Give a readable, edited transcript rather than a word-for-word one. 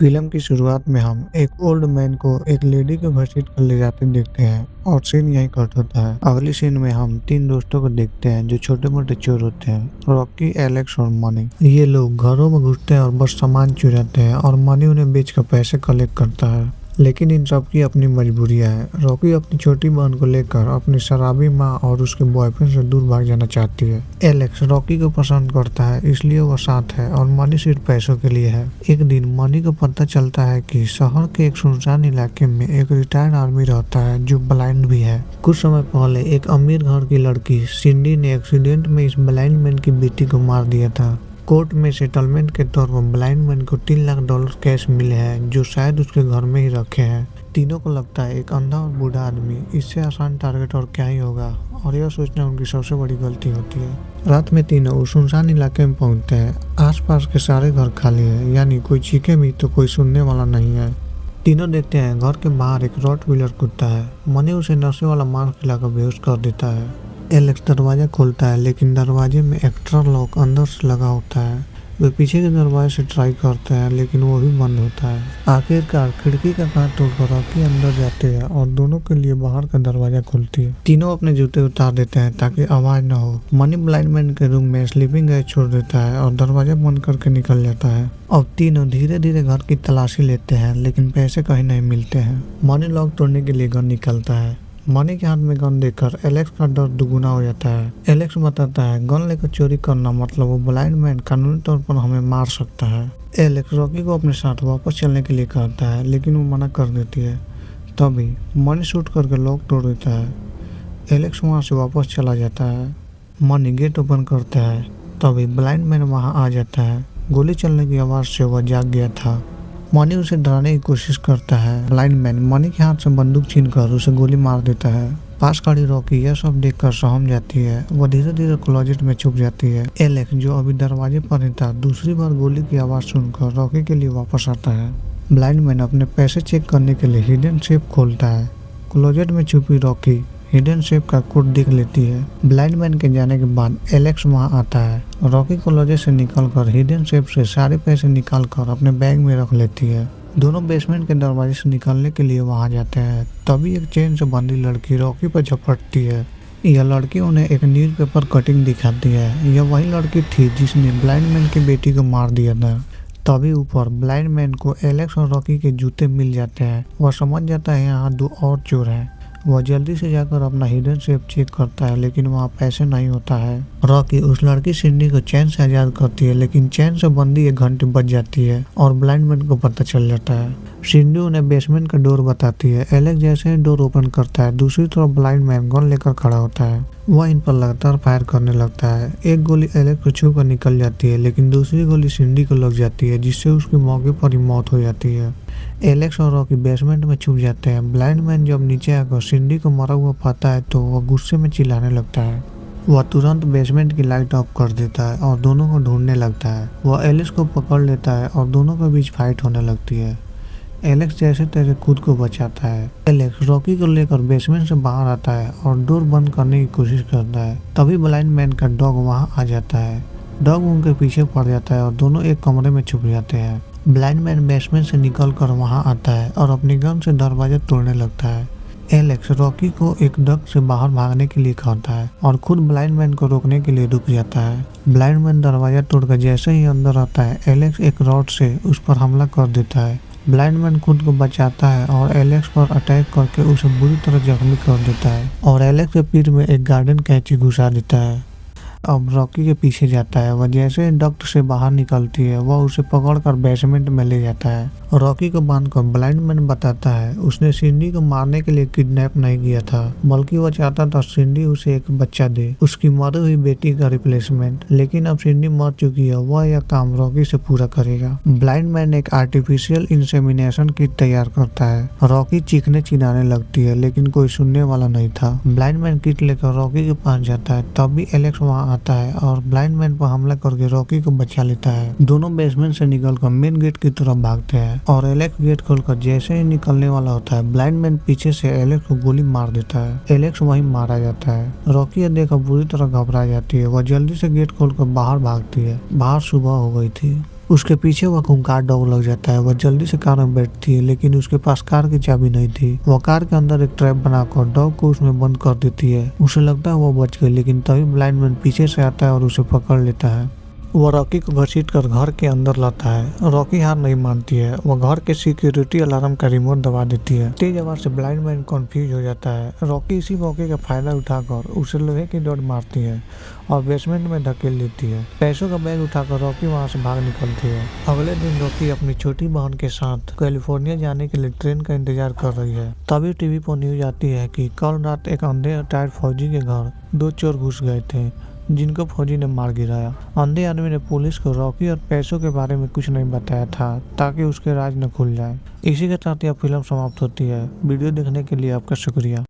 Film की शुरुआत में हम एक ओल्ड मैन को एक लेडी को घसीट कर ले जाते देखते हैं और सीन यहीं कट होता है। अगली सीन में हम तीन दोस्तों को देखते हैं जो छोटे मोटे चोर होते हैं, रॉकी, एलेक्स और मनी। ये लोग घरों में घुसते हैं और बस सामान चुराते हैं और मनी उन्हें बेच कर पैसे कलेक्ट करता है। लेकिन इन सब की अपनी मजबूरियां हैं। रॉकी अपनी छोटी बहन को लेकर अपनी शराबी माँ और उसके बॉयफ्रेंड से दूर भाग जाना चाहती है। एलेक्स रॉकी को पसंद करता है, इसलिए वो साथ है और मनी सिर्फ पैसों के लिए है। एक दिन मनी को पता चलता है कि शहर के एक सुनसान इलाके में एक रिटायर्ड आर्मी रहता है जो ब्लाइंड भी है। कुछ समय पहले एक अमीर घर की लड़की सिंडी ने एक्सीडेंट में इस ब्लाइंड मैन की बेटी को मार दिया था। कोर्ट में सेटलमेंट के तौर पर ब्लाइंड मैन को $3 लाख कैश मिले हैं जो शायद उसके घर में ही रखे हैं। तीनों को लगता है एक अंधा और बूढ़ा आदमी, इससे आसान टारगेट और क्या ही होगा, और यह सोचना उनकी सबसे बड़ी गलती होती है। रात में तीनों उस सुनसान इलाके में पहुंचते हैं। आसपास के सारे घर खाली है, यानी कोई चीखे भी तो कोई सुनने वाला नहीं है। तीनों देखते हैं घर के बाहर एक रॉटवीलर कुत्ता है। मनी उसे नशे वाला मांस खिलाकर बेहोश कर देता है। एलेक्स दरवाजा खोलता है लेकिन दरवाजे में एक्स्ट्रा लॉक अंदर से लगा होता है। वे पीछे के दरवाजे से ट्राई करते हैं लेकिन वो भी बंद होता है। आखिरकार खिड़की का कांच तोड़कर रॉकी अंदर जाते हैं और दोनों के लिए बाहर का दरवाजा खोलती है। तीनों अपने जूते उतार देते हैं ताकि आवाज न हो। मनी ब्लाइंड मैन के रूम में स्लीपिंग गैस छोड़ देता है और दरवाजा बंद करके निकल जाता है। अब तीनों धीरे धीरे घर की तलाशी लेते हैं लेकिन पैसे कहीं नहीं मिलते हैं। मनी लॉक तोड़ने के लिए गन निकालता है। मनी के हाथ में गन देखकर एलेक्स का डर दुगुना हो जाता है। एलेक्स बताता है गन लेकर चोरी करना मतलब वो ब्लाइंड मैन कानूनी तौर पर हमें मार सकता है। एलेक्स रॉकी को अपने साथ वापस चलने के लिए कहता है लेकिन वो मना कर देती है। तभी मनी शूट करके लॉक तोड़ देता है। एलेक्स वहाँ से वापस चला जाता है। मनी गेट ओपन करता है, तभी ब्लाइंड मैन वहाँ आ जाता है। गोली चलने की आवाज़ से वह जाग गया था। मनी उसे डराने की कोशिश करता है। ब्लाइंड मैन मनी के हाथ से बंदूक छीनकर उसे गोली मार देता है। पास खड़ी रॉकी यह सब देखकर सहम जाती है। वह धीरे धीरे क्लोजेट में छुप जाती है। एलेक्स जो अभी दरवाजे पर ही था दूसरी बार गोली की आवाज़ सुनकर रॉकी के लिए वापस आता है। ब्लाइंड मैन अपने पैसे चेक करने के लिए हिडन सेफ खोलता है। क्लोजेट में छुपी रॉकी हिडन सेफ का कोड देख लेती है। ब्लाइंड मैन के जाने के बाद एलेक्स वहां आता है। रॉकी क्लोजेट से निकलकर हिडन सेफ से सारे पैसे निकालकर अपने बैग में रख लेती है। दोनों बेसमेंट के दरवाजे से निकलने के लिए वहां जाते हैं। तभी एक चेन से बंधी लड़की रॉकी पर झपटती है। यह लड़की उन्हें एक न्यूज़पेपर कटिंग दिखाती है। यह वही लड़की थी जिसने ब्लाइंड मैन की बेटी को मार दिया था। तभी ऊपर ब्लाइंड मैन को एलेक्स और रॉकी के जूते मिल जाते हैं। वह समझ जाता है यहाँ दो और चोर हैं। वह जल्दी से जाकर अपना हिडन सेफ चेक करता है लेकिन वहाँ पैसे नहीं होता है। रॉकी उस लड़की सिंडी को चैन से आजाद करती है लेकिन चैन से बंदी 1 घंटे बच जाती है और ब्लाइंड मैन को पता चल जाता है। सिंडी उन्हें बेसमेंट का डोर बताती है। एलेक्स जैसे ही डोर ओपन करता है दूसरी तरफ ब्लाइंड मैन गन लेकर खड़ा होता है। वह इन पर लगातार फायर करने लगता है। एक गोली एलेक्स को छू कर निकल जाती है लेकिन दूसरी गोली सिंडी को लग जाती है जिससे उसकी मौके पर ही मौत हो जाती है। एलेक्स और रॉकी बेसमेंट में छुप जाते हैं। ब्लाइंड मैन जब नीचे आकर सिंडी को मरा हुआ पाता है तो वह गुस्से में चिल्लाने लगता है। वह तुरंत बेसमेंट की लाइट ऑफ कर देता है और दोनों को ढूंढने लगता है। वह एलेक्स को पकड़ लेता है और दोनों के बीच फाइट होने लगती है। एलेक्स जैसे तैसे खुद को बचाता है। एलेक्स रॉकी को लेकर बेसमेंट से बाहर आता है और डोर बंद करने की कोशिश करता है। तभी ब्लाइंड मैन का डॉग वहां आ जाता है। डॉग उनके पीछे पड़ जाता है और दोनों एक कमरे में छुप जाते हैं। ब्लाइंड मैन बेसमेंट से निकलकर वहां आता है और अपनी गन से दरवाजा तोड़ने लगता है। एलेक्स रॉकी को एक डक से बाहर भागने के लिए कहता है और खुद ब्लाइंड मैन को रोकने के लिए रुक जाता है। ब्लाइंड मैन दरवाजा तोड़कर जैसे ही अंदर आता है एलेक्स एक रॉड से उस पर हमला कर देता है। ब्लाइंड मैन खुद को बचाता है और एलेक्स पर अटैक करके उसे बुरी तरह जख्मी कर देता है और एलेक्स के पीठ में एक गार्डन कैंची घुसा देता है। अब रॉकी के पीछे जाता है। वह जैसे डक्ट से बाहर निकलती है वह उसे पकड़कर बेसमेंट में ले जाता है। रॉकी को बांधकर ब्लाइंड मैन बताता है उसने सिंडी को मारने के लिए किडनैप नहीं किया था बल्कि वह चाहता था सिंडी उसे एक बच्चा दे, उसकी मरी हुई बेटी का रिप्लेसमेंट। लेकिन अब सिंडी मर चुकी है, वह यह काम रॉकी से पूरा करेगा। ब्लाइंड मैन एक आर्टिफिशियल इंसेमिनेशन किट तैयार करता है। रॉकी चीखने चिल्लाने लगती है लेकिन कोई सुनने वाला नहीं था। ब्लाइंड मैन किट लेकर रॉकी के पास जाता है। तभी एलेक्स वहाँ आता है और ब्लाइंड मैन पर हमला करके रॉकी को बचा लेता है। दोनों बेसमेंट से निकलकर मेन गेट की तरफ भागते हैं और एलेक्स गेट खोलकर जैसे ही निकलने वाला होता है ब्लाइंड मैन पीछे से एलेक्स को गोली मार देता है। एलेक्स वहीं मारा जाता है। रॉकी यह देखकर बुरी तरह घबरा जाती है। वह जल्दी से गेट खोलकर बाहर भागती है। बाहर सुबह हो गई थी। उसके पीछे वह खूंखार डॉग लग जाता है। वह जल्दी से कार में बैठती है, लेकिन उसके पास कार की चाबी नहीं थी। वह कार के अंदर एक ट्रैप बनाकर डॉग को उसमें बंद कर देती है। उसे लगता है वो बच गई, लेकिन तभी ब्लाइंड मैन पीछे से आता है और उसे पकड़ लेता है। वह रॉकी को घसीटकर घर के अंदर लाता है। रॉकी हार नहीं मानती है। वह घर के सिक्योरिटी अलार्म का रिमोट दबा देती है। तेज आवाज से ब्लाइंड मैन कंफ्यूज हो जाता है। रॉकी इसी मौके का फायदा उठाकर उसे लोहे की डॉट मारती है और बेसमेंट में धकेल देती है। पैसों का बैग उठाकर रॉकी वहां से भाग निकलती है। अगले दिन रॉकी अपनी छोटी बहन के साथ कैलिफोर्निया जाने के लिए ट्रेन का इंतजार कर रही है। तभी टीवी पर न्यूज आती है कि कल रात एक अंधे रिटायर्ड फौजी के घर 2 चोर घुस गए थे, जिनको फौजी ने मार गिराया। अंधे आदमी ने पुलिस को रॉकी और पैसों के बारे में कुछ नहीं बताया था, ताकि उसके राज न खुल जाए। इसी के साथ यह फिल्म समाप्त होती है। वीडियो देखने के लिए आपका शुक्रिया।